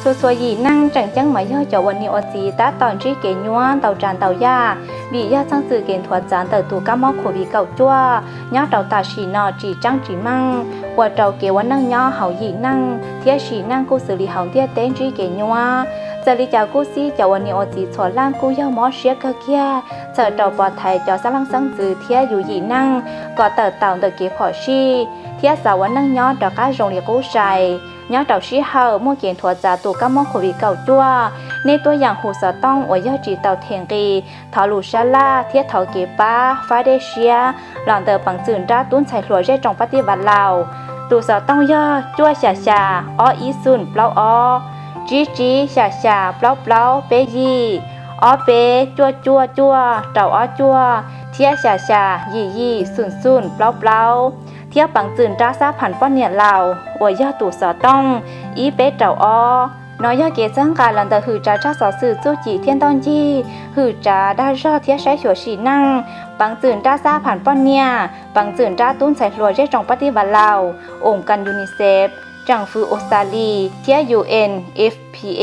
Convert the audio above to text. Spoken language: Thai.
สวยๆนั่งจังจังมาย่อจวันนี้อจีตาตอนที่เกยย้อนเต่าจานเต่ายาบีย่าจังสื่อเกณฑ์ถวดจานเต่าตัวก้ามอขวบีเก่าจ้วย่อเต่าตาฉีนอจีจังจีมั่งว่าเต่าเกวันนั่งย่อเฮาหยีนั่งเทียฉีนั่งกูสื่อลีเฮาเทียเต้นจีเกยย้อนจะลีจากกูซีจวันนี้อจีชวนล่างกูย่อมอเชียกเกียเจอเต่าปลอดภัยจอสลังสังจือเทียอยู่หยีนั่งก็เต่าเต่าเกยขอชีเทียสาววันนั่งย่อดอกก้าโรงเรียนกูใจnhớ đầu sĩ hậu mua kiện thuật giả tụ các món khẩu vị cầu chua nên tôi dạng hồ sơ tông ở giao chỉ tàu thiền kỳ thảo lù sa la thiết thảo kế ba phá đê xia làm tờ bằng chừng ra tuôn chạy lúa dây trong phát đi vật lào tụ sơ tông do chua xà xà ó ý xuân plau ó chí xà xà plau bé gì ó bé chua trầu ó chua thiết xà xà gì xuân plauเทียบปังจืนจ้าซาผันป้อนเนี่ยเหล่าอวยย่อตู่สอต้องอีเป๊ะเจ้าอ้อน้อยย่อเกจังการหลังแต่หือจ้าสอสื่อจู้จีเทียนตอนยี่หือจ้าได้รอเทียใช้หัวฉีนั่งปังจืนจ้าซาผันป้อนเนี่ยปังจืนจ้าตุ้นใส่รัวเจ้าจงปฏิบัติเหล่าองค์การยูนิเซฟจังฟูออสตาลีเทีย UNFPA